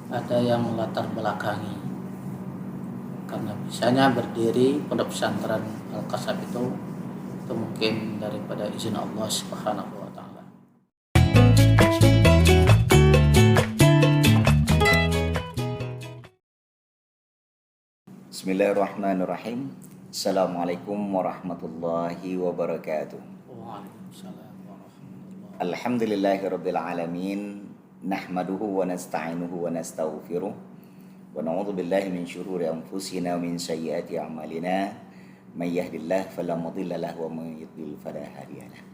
ada yang melatar belakangi. Karena bisanya berdiri pondok pesantren Al-Kasab itu mungkin daripada izin Allah Subhanahu wa taala. Bismillahirrahmanirrahim. Assalamualaikum warahmatullahi wabarakatuh. Waalaikumsalam warahmatullahi. Alhamdulillahirabbil alamin. Nahmaduhu wa nasta'inuhu wa nastaghfiruh. Wa na'udzu billahi min syururi anfusina wa min sayyiati a'malina. May yahdihillahu fala mudilla lahu wa may yudlil fala hadiyalah.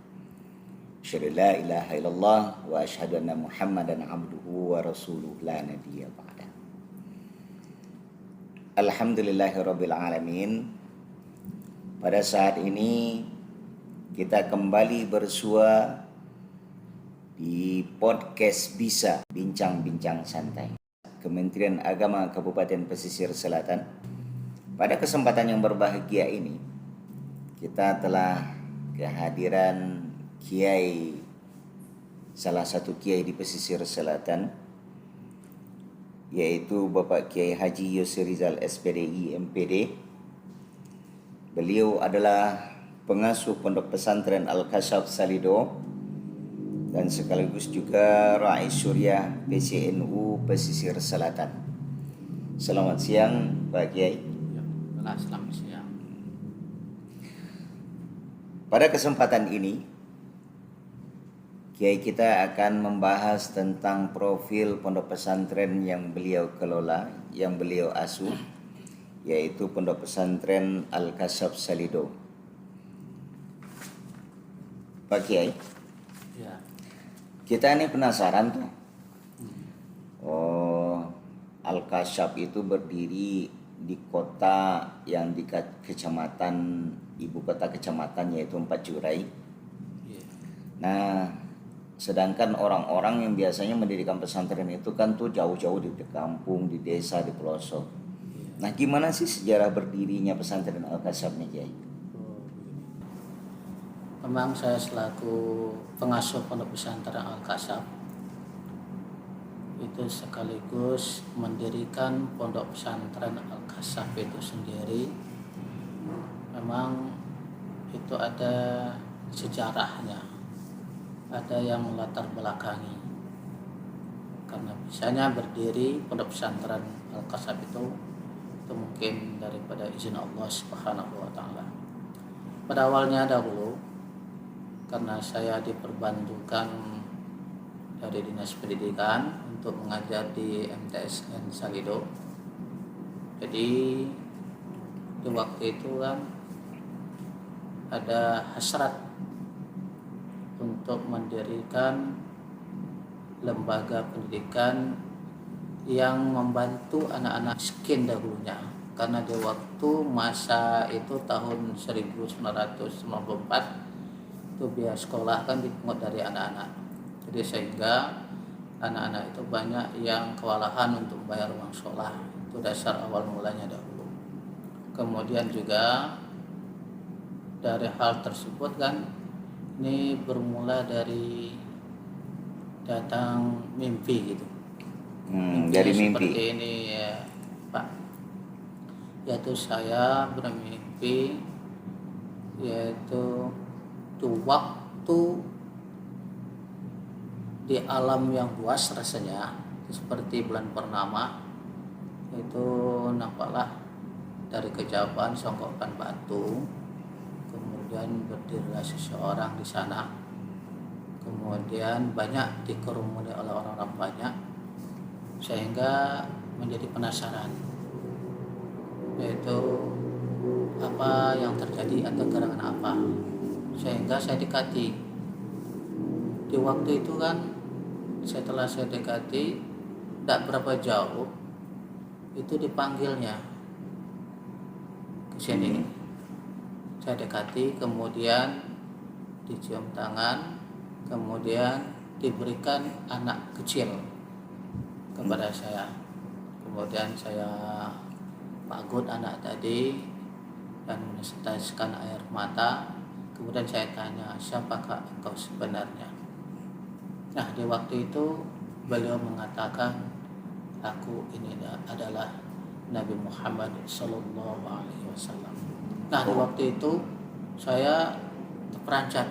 Asyhadu an la ilaha illallah wa asyhadu anna Muhammadan abduhu wa rasuluhu la nabiyya ba'da. Alhamdulillahirabbil alamin. Pada saat ini kita kembali bersua di podcast Bisa Bincang-Bincang Santai Kementerian Agama Kabupaten Pesisir Selatan. Pada kesempatan yang berbahagia ini kita telah kehadiran kiai, salah satu kiai di Pesisir Selatan, yaitu Bapak Kiai Haji Yusri Rizal SPDI MPD. Beliau adalah pengasuh Pondok Pesantren Al-Kasab Salido dan sekaligus juga Rais Syuriah PCNU Pesisir Selatan. Selamat siang Pak Kiai. Selamat siang. Pada kesempatan ini Kiai kita akan membahas tentang profil pondok pesantren yang beliau kelola, yang beliau asuh, yaitu Pondok Pesantren Al-Kasab Salido. Pak Kiai, Ya. kita ini penasaran tuh. Al-Kasab itu berdiri di kota yang di kecamatan, ibu kota kecamatan yaitu Empat Jurai. Ya. Nah, sedangkan orang-orang yang biasanya mendirikan pesantren itu kan tuh jauh-jauh di kampung, di desa, di pelosok. Nah, gimana sih sejarah berdirinya pesantren Al-Kasab nih, Kiai? Memang saya selaku pengasuh pondok pesantren Al-Kasab itu sekaligus mendirikan pondok pesantren Al-Kasab itu sendiri. Memang itu ada sejarahnya, ada yang melatar belakangi. Karena bisanya berdiri pondok pesantren Al-Kasab itu mungkin daripada izin Allah Subhanahu wa taala. Pada awalnya dahulu, karena saya diperbantukan dari Dinas Pendidikan untuk mengajar di MTSN Salido. Jadi di waktu itu kan ada hasrat untuk mendirikan lembaga pendidikan yang membantu anak-anak miskin dahulunya. Karena di waktu masa itu tahun 1994 itu biaya sekolah kan dipungut dari anak-anak. Jadi sehingga anak-anak itu banyak yang kewalahan untuk membayar uang sekolah. Itu dasar awal mulanya dahulu. Kemudian juga dari hal tersebut kan ini bermula dari datang mimpi gitu. Dari Seperti mimpi. ini ya, Pak. Yaitu saya bermimpi yaitu waktu di alam yang luas rasanya seperti bulan purnama itu nampaklah dari kejauhan songkokan batu, kemudian berdirilah seseorang di sana, kemudian banyak dikerumuni oleh orang-orang banyak sehingga menjadi penasaran yaitu apa yang terjadi atau gerangan apa, sehingga saya dekati. Di waktu itu kan setelah saya dekati tidak berapa jauh itu dipanggilnya ke sini. Saya dekati, kemudian dicium tangan, kemudian diberikan anak kecil kepada saya. Kemudian saya pagut anak tadi dan meneteskan air mata. Kemudian saya tanya, siapakah engkau sebenarnya? Nah, di waktu itu beliau mengatakan, aku ini adalah Nabi Muhammad Sallallahu Alaihi Wasallam. Nah di waktu itu saya terperanjat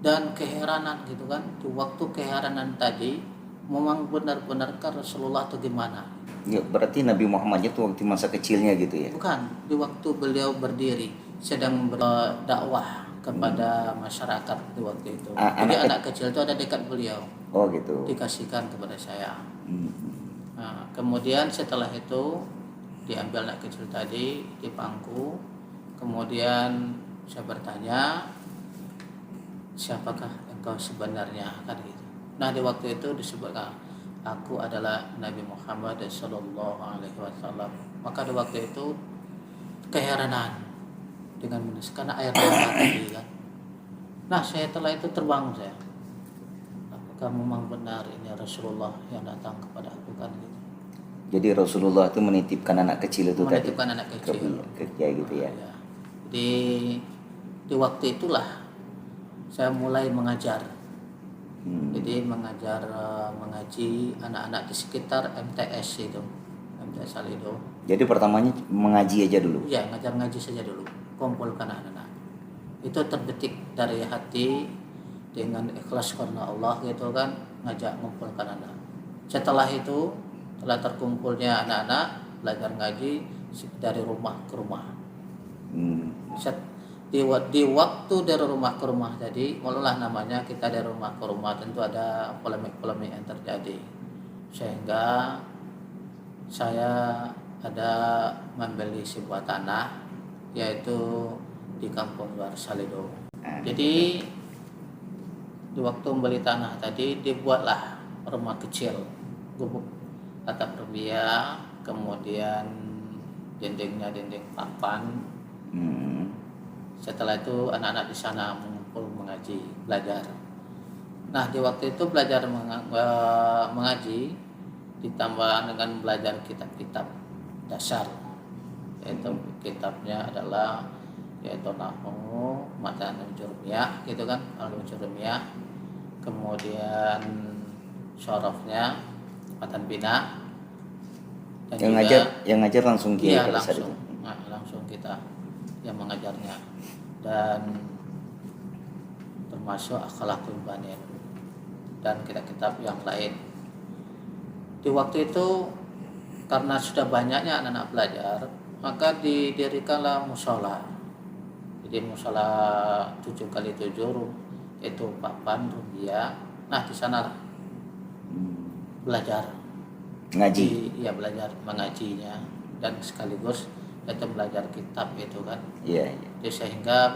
dan keheranan gitu kan. Di waktu keheranan tadi memang benar-benarkah Rasulullah atau gimana? Ya, berarti Nabi Muhammad itu waktu masa kecilnya gitu ya? Bukan, di waktu beliau berdiri sedang berdakwah kepada masyarakat di waktu itu. Jadi anak kecil itu ada dekat beliau. Oh gitu. Dikasihkan kepada saya. Hmm. Nah, kemudian setelah itu diambil anak kecil tadi di pangku. Kemudian saya bertanya, siapakah engkau sebenarnya, kan gitu. Nah di waktu itu disebutkan, aku adalah Nabi Muhammad Sallallahu Alaihi Wasallam. Maka di waktu itu keheranan dengan menulis karena air mata tadi kan. Nah setelah itu terbangun saya. Apakah memang benar ini Rasulullah yang datang kepada aku, kan gitu. Jadi Rasulullah itu menitipkan anak kecil itu Menitipkan tadi anak kecil ke kiai gitu ya. Ya. Di waktu itulah saya mulai mengajar. Jadi mengaji anak-anak di sekitar MTS itu, MTS Salido. Jadi pertamanya mengaji aja dulu. Iya, ngaji saja dulu, kumpulkan anak-anak. Itu terbetik dari hati dengan ikhlas karena Allah gitu kan, ngajak ngumpulkan anak. Setelah itu, telah terkumpulnya anak-anak belajar ngaji dari rumah ke rumah. Di waktu dari rumah ke rumah tadi, mulailah namanya kita dari rumah ke rumah, tentu ada polemik-polemik yang terjadi. Sehingga saya ada membeli sebuah tanah, yaitu di kampung luar Salido. Jadi di waktu membeli tanah tadi dibuatlah rumah kecil, gubuk atap rebia, kemudian dindingnya dinding papan. Setelah itu anak-anak di sana mengumpul mengaji, belajar. Nah di waktu itu belajar mengaji ditambah dengan belajar kitab-kitab dasar, yaitu kitabnya adalah yaitu Nahwu, Matan Jurmiyah gitu kan, Al-Jurmiyah, kemudian Syarafnya, Matan Bina, dan yang ngajar langsung iya, langsung kita yang mengajarnya, dan termasuk Akhlaqul Banin dan kitab-kitab yang lain. Di waktu itu karena sudah banyaknya anak-anak belajar, maka didirikanlah musola. Jadi musola 7x7 itu papan rumbia. Nah di sanalah belajar ngaji. Iya, belajar mengajinya dan sekaligus kita belajar kitab itu kan. Iya. Jadi sehingga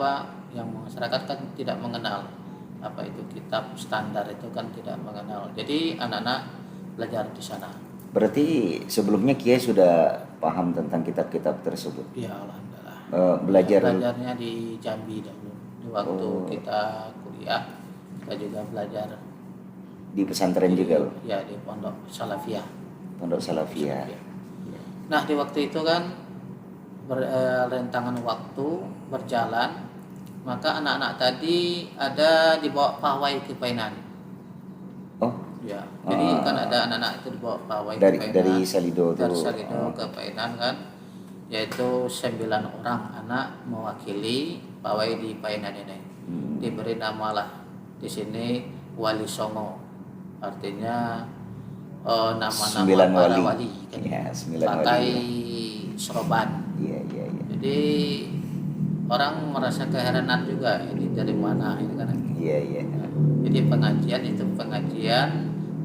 yang masyarakat kan tidak mengenal apa itu kitab standar, itu kan tidak mengenal. Jadi anak-anak belajar di sana. Berarti sebelumnya Kiai sudah paham tentang kitab-kitab tersebut? Iya, alhamdulillah. Belajarnya di Jambi dahulu. Di waktu kita kuliah, kita juga belajar di pesantren juga. Ya, di Pondok Salafiyah. Pondok Salafiyah. Nah di waktu itu kan rentangan waktu berjalan, maka anak-anak tadi ada dibawa pawai ke Painan. Oh ya, jadi kan ada anak-anak itu dibawa pawai dari ke Painan, dari Salido ke Painan kan, yaitu 9 orang anak mewakili pawai di Painan ini. Diberi namalah di sini Wali Songo, artinya nama-nama para wali kan, ya, 9 pakai wali. seroban. Iya. Jadi orang merasa keheranan juga, ini dari mana ini kan. Iya. Jadi pengajian itu pengajian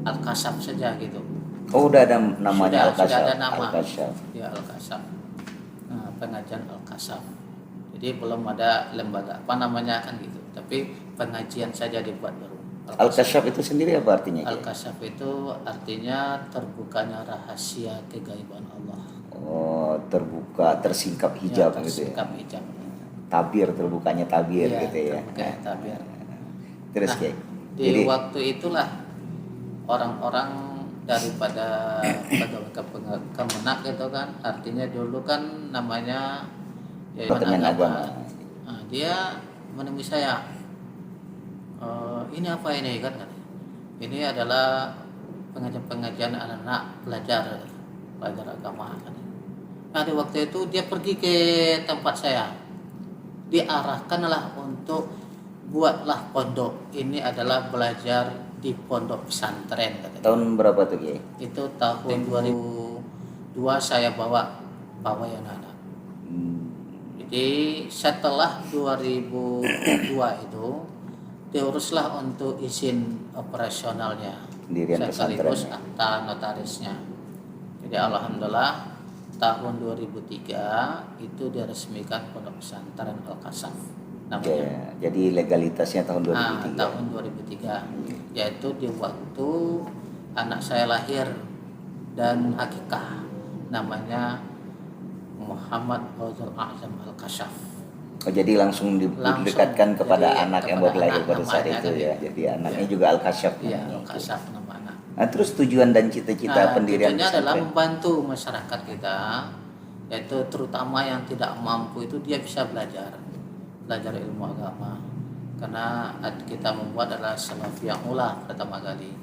Al-Kasab saja gitu. Oh udah ada namanya Al-Kasab. Sudah ada nama. Al-Kasab. Ya, Al-Kasab. Nah, pengajian Al-Kasab. Jadi belum ada lembaga apa namanya kan gitu. Tapi pengajian saja dibuat baru. Al-Kasab itu sendiri apa artinya? Al-Kasab itu artinya terbukanya rahasia kegaiban Allah. Oh, terbuka, tersingkap hijab ya, gitu ya. Tersingkap hijab. Tabir, terbukanya tabir gitu ya. Tabir. Terus nah, di waktu itulah orang-orang daripada Kemenak itu kan, artinya dulu kan namanya Departemen Agama. Nah, dia menemui saya. Ini apa ini kan? Ini adalah pengajian anak-anak belajar agama. Nah di waktu itu dia pergi ke tempat saya, diarahkanlah untuk buatlah pondok. Ini adalah belajar di pondok pesantren katanya. Tahun berapa tuh Kiai? Itu tahun 2002 saya bawa pawai anak-anak. Jadi setelah 2002 itu diuruslah untuk izin operasionalnya Pendirian sekaligus pesantren. akta notarisnya. Jadi alhamdulillah tahun 2003 itu diresmikan pondok pesantren Al-Kasaf namanya. Ya, jadi legalitasnya tahun 2003. Tahun 2003 yaitu di waktu anak saya lahir dan akikah, namanya Muhammad Fauzul A'zam Al-Kasaf. Oh, jadi langsung didekatkan kepada jadi anak yang kepada baru lahir anak pada saat namanya itu kan ya. Jadi anaknya juga Al-Kasyaf. Iya, namanya. Al-Kasaf nama anak. Nah, terus tujuan dan cita-cita pendirian Tujuannya adalah pesantren. membantu masyarakat kita, yaitu terutama yang tidak mampu itu dia bisa belajar ilmu agama. Karena kita membuat adalah Salafiyah Ula pertama kali,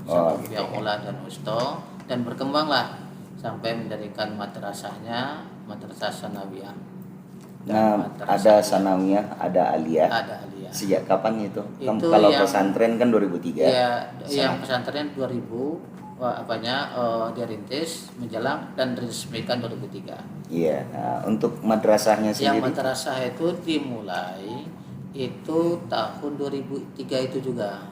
Salafiyah gitu ya. Ula dan Usto, dan berkembanglah sampai mendirikan madrasahnya, Madrasah Sanawiyah. Nah, ada sanawiyah, ada aliyah. Ada aliyah. Sejak kapan itu? Itu Kalau yang- pesantren kan 2003. Ya, yang pesantren 2000 dirintis menjelang dan diresmikan 2003. Iya. Nah, untuk madrasahnya Yang sendiri. madrasah itu dimulai itu tahun 2003 itu juga.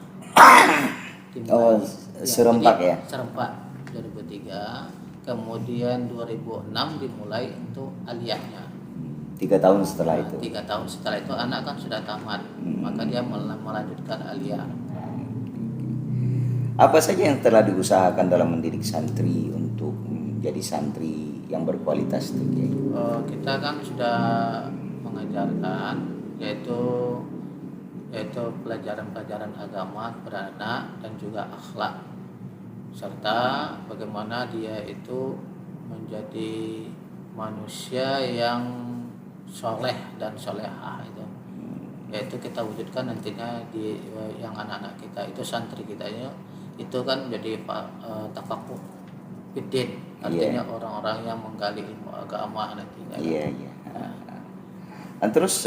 Oh, serempak jadi ya? Serempak 2003. Kemudian 2006 dimulai untuk aliyahnya. 3 tahun setelah itu. 3 tahun setelah itu anak kan sudah tamat, maka dia melanjutkan aliyah. Apa saja yang telah diusahakan dalam mendidik santri untuk menjadi santri yang berkualitas itu, Kiai? Kita kan sudah mengajarkan yaitu pelajaran-pelajaran agama kepada anak dan juga akhlak, serta bagaimana dia itu menjadi manusia yang soleh dan solehah itu, yaitu kita wujudkan nantinya di yang anak-anak kita itu, santri kita itu kan menjadi tafakuh fiddin, artinya orang-orang yang menggali ilmu agama nantinya. Iya. Nah, terus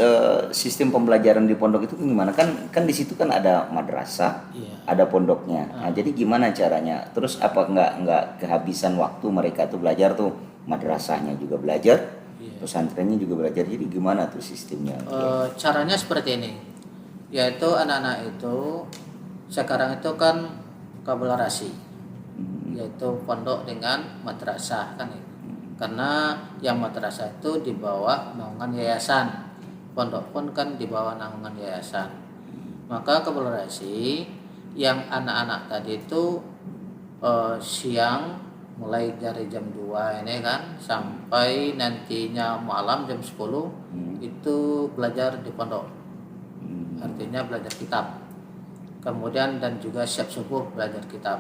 sistem pembelajaran di pondok itu gimana? Kan di situ kan ada madrasah, ada pondoknya. Nah, jadi gimana caranya? Terus apa nggak kehabisan waktu mereka tuh belajar tuh, madrasahnya juga belajar, pesantrennya juga belajar. Jadi gimana tuh sistemnya? Caranya seperti ini, yaitu anak-anak itu sekarang itu kan kolaborasi, yaitu pondok dengan madrasah kan itu. Karena yang madrasah itu di bawah naungan yayasan, pondok pun kan di bawah naungan yayasan. Maka kolaborasi yang anak-anak tadi itu siang mulai dari jam 2 ini kan sampai nantinya malam jam 10 itu belajar di pondok. Artinya belajar kitab. Kemudian dan juga siap subuh belajar kitab.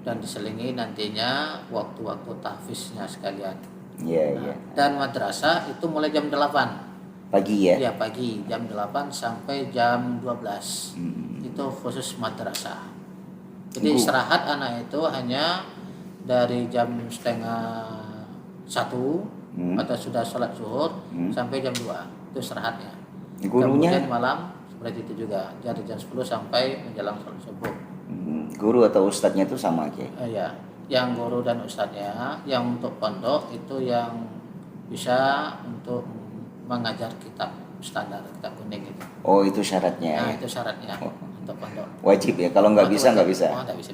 Dan diselingi nantinya waktu-waktu tahfiznya sekalian. Iya. Dan madrasah itu mulai jam 8 Pagi ya? ya, pagi jam 8 sampai jam 12. Itu khusus madrasah. Jadi istirahat anak itu hanya dari jam setengah 1 atau sudah sholat zuhur sampai jam 2 itu istirahatnya. Gurunya? Kemudian malam seperti itu juga dari jam 10 sampai menjelang sholat subuh. Guru atau ustadznya itu sama Kiai? Ya, yang guru dan ustadznya, yang untuk pondok itu yang bisa untuk mengajar kitab standar, kitab kuning itu. Oh, itu syaratnya. Nah, Ya? itu syaratnya untuk pondok. Wajib ya, kalau nggak bisa nggak bisa. Oh, nggak bisa.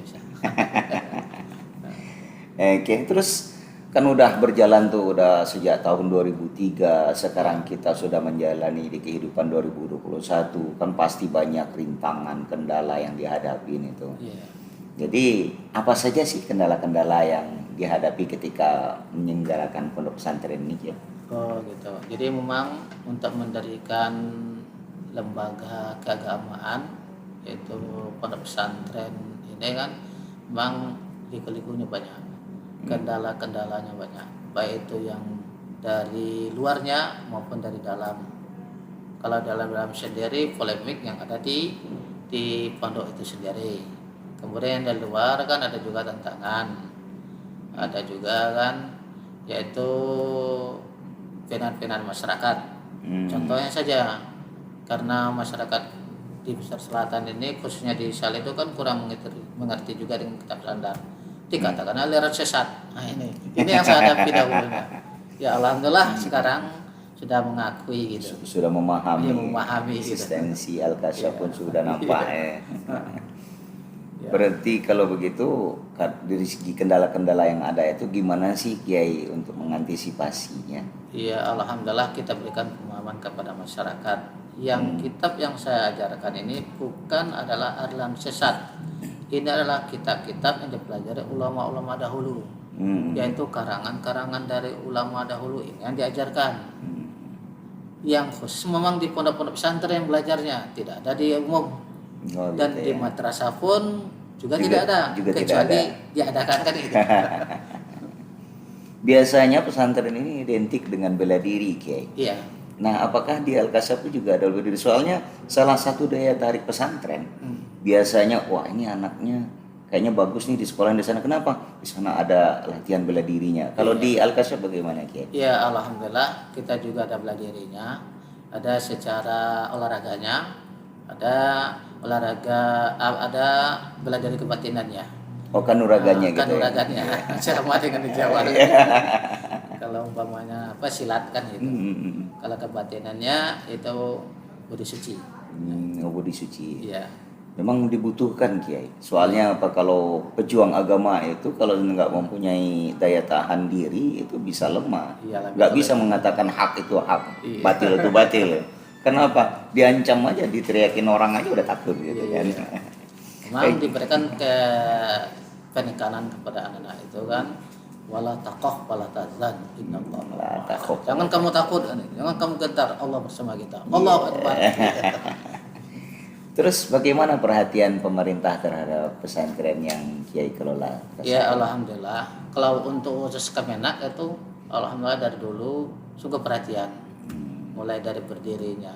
Oke, terus kan udah berjalan tuh udah sejak tahun 2003, sekarang kita sudah menjalani di kehidupan 2021, kan pasti banyak rintangan, kendala yang dihadapi itu. Iya. Jadi apa saja sih kendala-kendala yang dihadapi ketika menyelenggarakan pondok pesantren ini ya? Oh gitu. Jadi memang untuk mendirikan lembaga keagamaan yaitu pondok pesantren ini kan memang liku-likunya banyak, kendala-kendalanya banyak, baik itu yang dari luarnya maupun dari dalam. Kalau dalam sendiri polemik yang ada di pondok itu sendiri, Kemudian dari luar kan ada juga tantangan, ada juga kan yaitu pilihan-pilihan masyarakat. Contohnya saja, karena masyarakat di Pesisir Selatan ini khususnya di Sal itu kan kurang mengerti juga dengan kitab standar. Dikatakan aliran sesat. Nah ini yang saya hadapi dahulunya. Ya alhamdulillah sekarang sudah mengakui gitu. Sudah memahami. Ya, memahami eksistensi Al-Kasyaf pun sudah nampak ya. Ya. Berarti kalau begitu dari segi kendala-kendala yang ada itu gimana sih Kiai untuk mengantisipasinya? Iya, alhamdulillah kita berikan pemahaman kepada masyarakat. Yang kitab yang saya ajarkan ini bukan adalah aliran sesat. Ini adalah kitab-kitab yang dipelajari ulama-ulama dahulu, yaitu karangan-karangan dari ulama dahulu ini yang diajarkan. Yang khusus memang di pondok-pondok pesantren yang belajarnya, tidak ada di umum. Dan di madrasah pun juga tidak ada, kecuali diadakan kan gitu. Biasanya pesantren ini identik dengan bela diri, Kiai. Iya. Nah, apakah di Al-Kasyaf itu juga ada bela diri? Soalnya salah satu daya tarik pesantren biasanya, wah ini anaknya kayaknya bagus nih di sekolah di sana. Kenapa? Di sana ada latihan bela dirinya. Kalau di Al-Kasyaf bagaimana, Kiai? Ya, alhamdulillah kita juga ada bela dirinya. Ada secara olahraganya, ada olahraga, ada bela diri kebatinannya. Oh, kanuraganya gitu. Kanuraganya, sama dengan di Jawa. Kalau umpamanya silat kan gitu. Kalau kebatinannya itu budi suci. Budi suci. Iya. Memang dibutuhkan, Kiai. Soalnya kalau pejuang agama itu kalau nggak mempunyai daya tahan diri itu bisa lemah. Nggak bisa mengatakan hak itu hak, batil itu batil. Kenapa? Diancam aja, diteriakin orang aja udah takut gitu kan. Memang diberikan penekanan kepada anak-anak itu kan, wala taqaf wala tahzan innallaha ma'ana. Jangan kamu takut, jangan kamu gentar, Allah bersama kita. Allahu Akbar. Terus bagaimana perhatian pemerintah terhadap pesantren yang Kiai kelola? Ya alhamdulillah. Kalau untuk khusus Kemenak itu alhamdulillah dari dulu sungguh perhatian. Mulai dari berdirinya.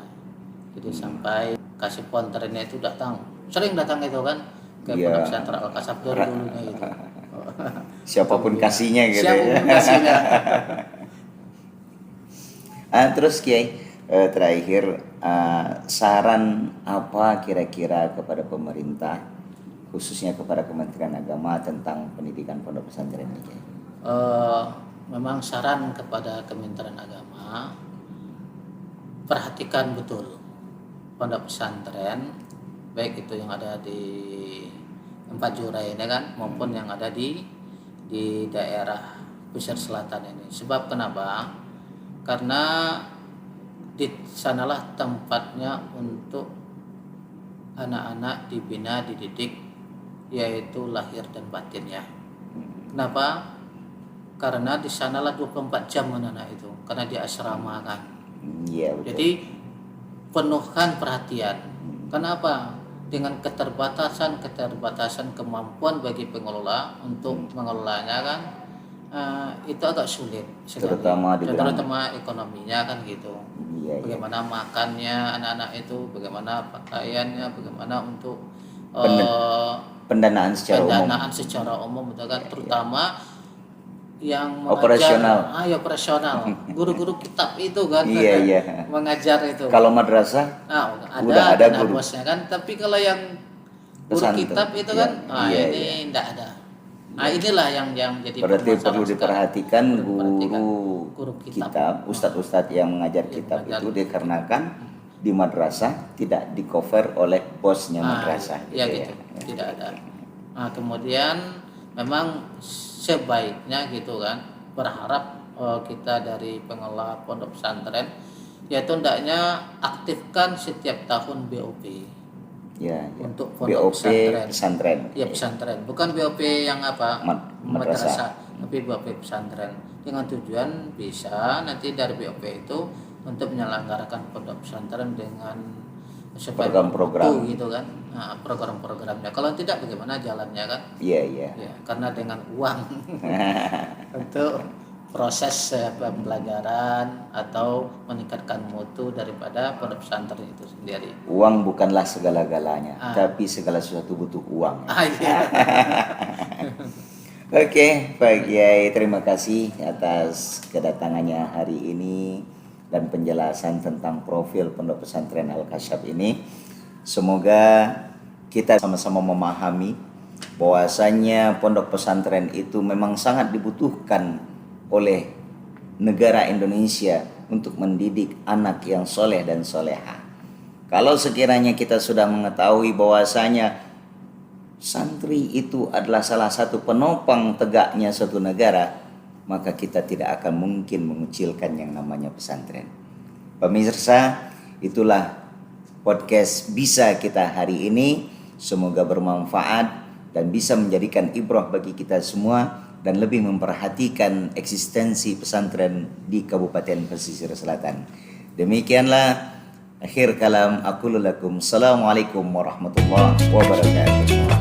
Jadi sampai kasih pontrennya itu sering datang itu kan ke Pondok Pesantren Al-Kasyaf dulunya itu. Siapapun kasihnya gitu. Siapapun kasihnya. Terus Kiai, terakhir saran apa kira-kira kepada pemerintah khususnya kepada Kementerian Agama tentang pendidikan pondok pesantren ini? Memang saran kepada Kementerian Agama, perhatikan betul pondok pesantren baik itu yang ada di Empat Jurai ini kan maupun yang ada di daerah Pesisir Selatan ini. Sebab kenapa? Karena di sanalah tempatnya untuk anak-anak dibina, dididik, yaitu lahir dan batinnya. Kenapa? Karena di sanalah 24 jam anak-anak itu, karena di asrama kan. Iya, betul. Jadi penuhkan perhatian. Kenapa? Dengan keterbatasan kemampuan bagi pengelola untuk mengelolanya kan, itu agak sulit sekali. Terutama ekonominya kan gitu. Iya, bagaimana makannya anak-anak itu, bagaimana pakaiannya, bagaimana untuk pendanaan secara umum betul kan, terutama yang operasional. Operasional. Guru-guru kitab itu kan mengajar itu. Kalau madrasah ada bosnya kan, tapi kalau yang guru kitab itu kan ini enggak ada. Inilah yang jadi berarti perlu diperhatikan guru kitab, ustadz-ustadz yang mengajar kitab itu dikarenakan di madrasah tidak di cover oleh bosnya madrasah. Gitu. Tidak ada. Kemudian memang sebaiknya gitu kan, berharap kita dari pengelola pondok pesantren yaitu hendaknya aktifkan setiap tahun BOP. Untuk pondok pesantren. Ya pesantren, bukan BOP yang madrasah, tapi BOP pesantren dengan tujuan bisa nanti dari BOP itu untuk menyelenggarakan pondok pesantren dengan program-program gitu kan. Program-programnya. Kalau tidak bagaimana jalannya kan? Iya. Ya, karena dengan uang untuk proses pembelajaran atau meningkatkan mutu daripada pondok pesantren itu sendiri. Uang bukanlah segala-galanya, tapi segala sesuatu butuh uang. Iya. Oke, Pak Kiai, terima kasih atas kedatangannya hari ini dan penjelasan tentang profil Pondok Pesantren Al-Kasyaf ini. Semoga kita sama-sama memahami bahwasannya pondok pesantren itu memang sangat dibutuhkan oleh negara Indonesia untuk mendidik anak yang soleh dan soleha. Kalau sekiranya kita sudah mengetahui bahwasanya santri itu adalah salah satu penopang tegaknya suatu negara, maka kita tidak akan mungkin mengucilkan yang namanya pesantren. Pemirsa, itulah podcast Bisa Kita hari ini. Semoga bermanfaat dan bisa menjadikan ibrah bagi kita semua dan lebih memperhatikan eksistensi pesantren di Kabupaten Pesisir Selatan. Demikianlah akhir kalam aku lakum. Assalamualaikum warahmatullahi wabarakatuh.